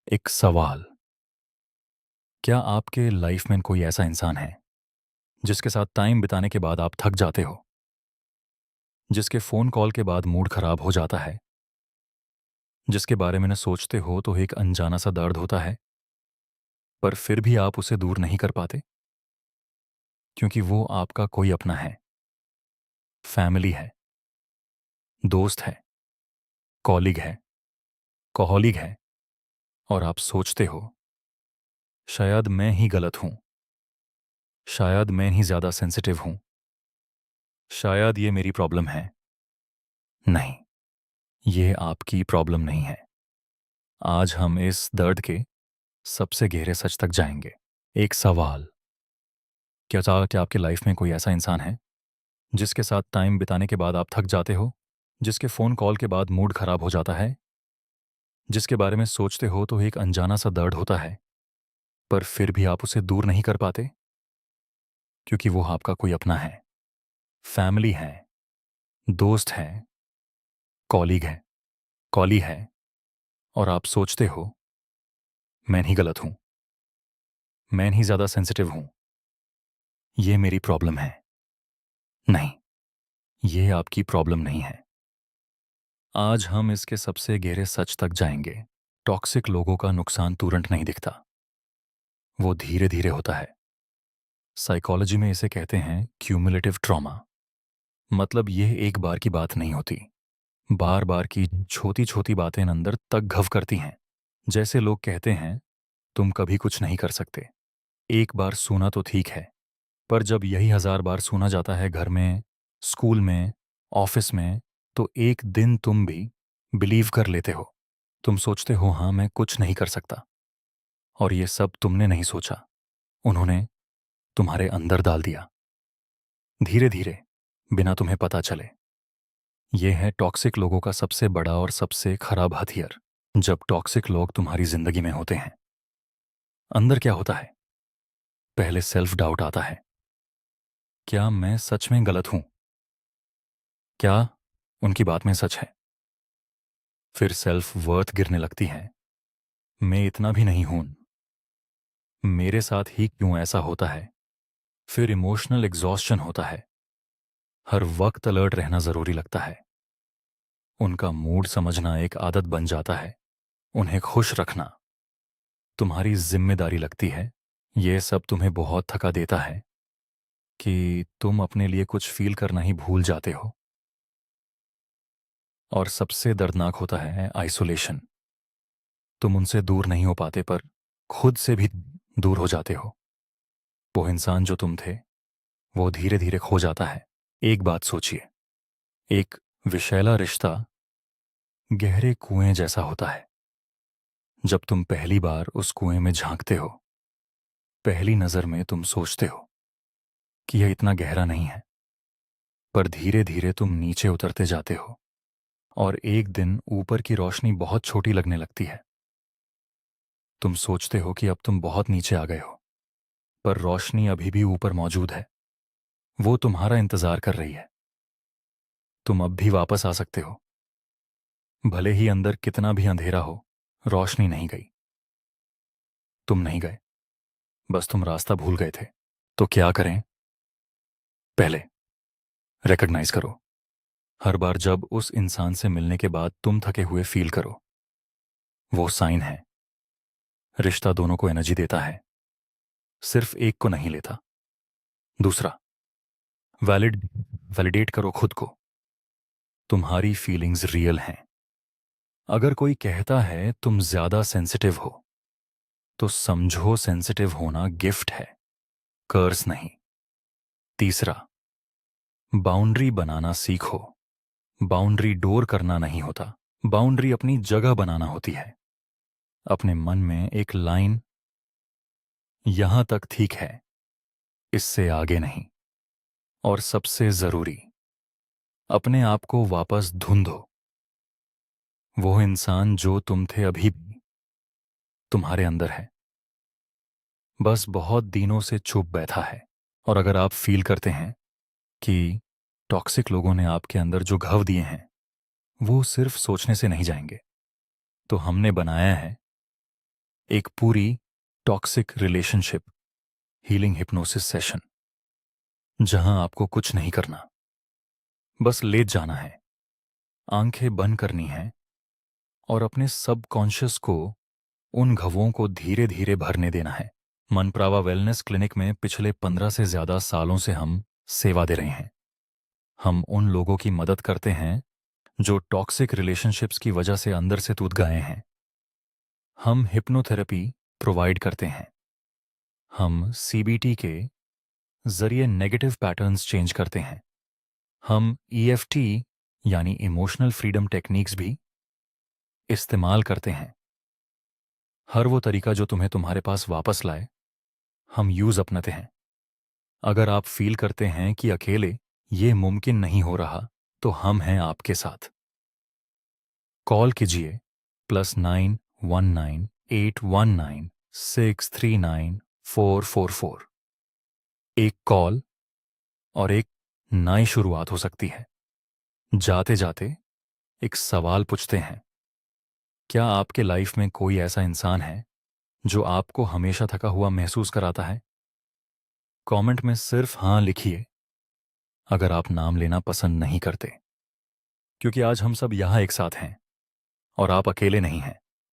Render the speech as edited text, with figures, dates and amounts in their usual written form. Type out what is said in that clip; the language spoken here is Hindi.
एक सवाल। क्या आपके लाइफ में कोई ऐसा इंसान है जिसके साथ टाइम बिताने के बाद आप थक जाते हो, जिसके फ़ोन कॉल के बाद मूड ख़राब हो जाता है, जिसके बारे में न सोचते हो तो एक अनजाना सा दर्द होता है, पर फिर भी आप उसे दूर नहीं कर पाते क्योंकि वो आपका कोई अपना है, फैमिली है, दोस्त है, कॉलीग है, कोहॉलीग है। और आप सोचते हो, शायद मैं ही गलत हूँ, शायद मैं ही ज़्यादा सेंसिटिव हूँ, शायद ये मेरी प्रॉब्लम है। नहीं, ये आपकी प्रॉब्लम नहीं है। आज हम इस दर्द के सबसे गहरे सच तक जाएंगे। एक सवाल। क्या आपकी लाइफ में कोई ऐसा इंसान है जिसके साथ टाइम बिताने के बाद आप थक जाते हो, जिसके फ़ोन कॉल के बाद मूड खराब हो जाता है, जिसके बारे में सोचते हो तो एक अनजाना सा दर्द होता है, पर फिर भी आप उसे दूर नहीं कर पाते क्योंकि वो आपका कोई अपना है, फैमिली है, दोस्त है, कॉलीग है, कॉली है। और आप सोचते हो, मैं ही गलत हूँ, मैं ही ज़्यादा सेंसिटिव हूँ, ये मेरी प्रॉब्लम है। नहीं, ये आपकी प्रॉब्लम नहीं है। आज हम इसके सबसे गहरे सच तक जाएंगे। टॉक्सिक लोगों का नुकसान तुरंत नहीं दिखता, वो धीरे धीरे होता है। साइकोलॉजी में इसे कहते हैं क्यूमुलेटिव ट्रॉमा। मतलब यह एक बार की बात नहीं होती, बार बार की छोटी छोटी बातें अंदर तक घव करती हैं। जैसे लोग कहते हैं, तुम कभी कुछ नहीं कर सकते। एक बार सुना तो ठीक है, पर जब यही 1000 बार सुना जाता है घर में, स्कूल में, ऑफिस में, तो एक दिन तुम भी बिलीव कर लेते हो। तुम सोचते हो, हाँ मैं कुछ नहीं कर सकता। और ये सब तुमने नहीं सोचा, उन्होंने तुम्हारे अंदर डाल दिया, धीरे धीरे, बिना तुम्हें पता चले। यह है टॉक्सिक लोगों का सबसे बड़ा और सबसे खराब हथियार। जब टॉक्सिक लोग तुम्हारी जिंदगी में होते हैं, अंदर क्या होता है? पहले सेल्फ डाउट आता है। क्या मैं सच में गलत हूं? क्या उनकी बात में सच है? फिर सेल्फ वर्थ गिरने लगती है। मैं इतना भी नहीं हूं, मेरे साथ ही क्यों ऐसा होता है? फिर इमोशनल एग्जॉस्शन होता है। हर वक्त अलर्ट रहना जरूरी लगता है। उनका मूड समझना एक आदत बन जाता है। उन्हें खुश रखना तुम्हारी जिम्मेदारी लगती है। ये सब तुम्हें बहुत थका देता है कि तुम अपने लिए कुछ फील करना ही भूल जाते हो। और सबसे दर्दनाक होता है आइसोलेशन। तुम उनसे दूर नहीं हो पाते, पर खुद से भी दूर हो जाते हो। वो इंसान जो तुम थे, वो धीरे धीरे खो जाता है। एक बात सोचिए, एक विषैला रिश्ता गहरे कुएं जैसा होता है। जब तुम पहली बार उस कुएं में झांकते हो, पहली नजर में तुम सोचते हो कि यह इतना गहरा नहीं है, पर धीरे धीरे तुम नीचे उतरते जाते हो और एक दिन ऊपर की रोशनी बहुत छोटी लगने लगती है। तुम सोचते हो कि अब तुम बहुत नीचे आ गए हो, पर रोशनी अभी भी ऊपर मौजूद है। वो तुम्हारा इंतजार कर रही है। तुम अब भी वापस आ सकते हो, भले ही अंदर कितना भी अंधेरा हो। रोशनी नहीं गई, तुम नहीं गए, बस तुम रास्ता भूल गए थे। तो क्या करें? पहले रिकॉग्नाइज करो। हर बार जब उस इंसान से मिलने के बाद तुम थके हुए फील करो, वो साइन है। रिश्ता दोनों को एनर्जी देता है, सिर्फ एक को नहीं लेता। दूसरा, वैलिड वैलिडेट करो खुद को। तुम्हारी फीलिंग्स रियल हैं। अगर कोई कहता है तुम ज्यादा सेंसिटिव हो, तो समझो सेंसिटिव होना गिफ्ट है, कर्स नहीं। तीसरा, बाउंड्री बनाना सीखो। बाउंड्री डोर करना नहीं होता, बाउंड्री अपनी जगह बनाना होती है। अपने मन में एक लाइन, यहां तक ठीक है, इससे आगे नहीं। और सबसे जरूरी, अपने आप को वापस ढूंढो। वो इंसान जो तुम थे अभी भी तुम्हारे अंदर है, बस बहुत दिनों से चुप बैठा है। और अगर आप फील करते हैं कि टॉक्सिक लोगों ने आपके अंदर जो घाव दिए हैं वो सिर्फ सोचने से नहीं जाएंगे, तो हमने बनाया है एक पूरी toxic relationship healing hypnosis session, जहां आपको कुछ नहीं करना, बस लेट जाना है, आंखें बंद करनी है और अपने सबकॉन्शियस को उन घवों को धीरे धीरे भरने देना है। मनप्रावा वेलनेस क्लिनिक में पिछले 15 से ज्यादा सालों से हम सेवा दे रहे हैं। हम उन लोगों की मदद करते हैं जो टॉक्सिक रिलेशनशिप्स की वजह से अंदर से टूट गए हैं। हम हिप्नोथेरेपी प्रोवाइड करते हैं। हम सीबीटी के जरिए नेगेटिव पैटर्न्स चेंज करते हैं। हम ईएफटी यानी इमोशनल फ्रीडम टेक्निक्स भी इस्तेमाल करते हैं। हर वो तरीका जो तुम्हें तुम्हारे पास वापस लाए, हम यूज अपनाते हैं। अगर आप फील करते हैं कि अकेले ये मुमकिन नहीं हो रहा, तो हम हैं आपके साथ। कॉल कीजिए +919819639444। एक कॉल और एक नई शुरुआत हो सकती है। जाते जाते एक सवाल पूछते हैं, क्या आपके लाइफ में कोई ऐसा इंसान है जो आपको हमेशा थका हुआ महसूस कराता है? कमेंट में सिर्फ हाँ लिखिए अगर आप नाम लेना पसंद नहीं करते, क्योंकि आज हम सब यहाँ एक साथ हैं और आप अकेले नहीं हैं।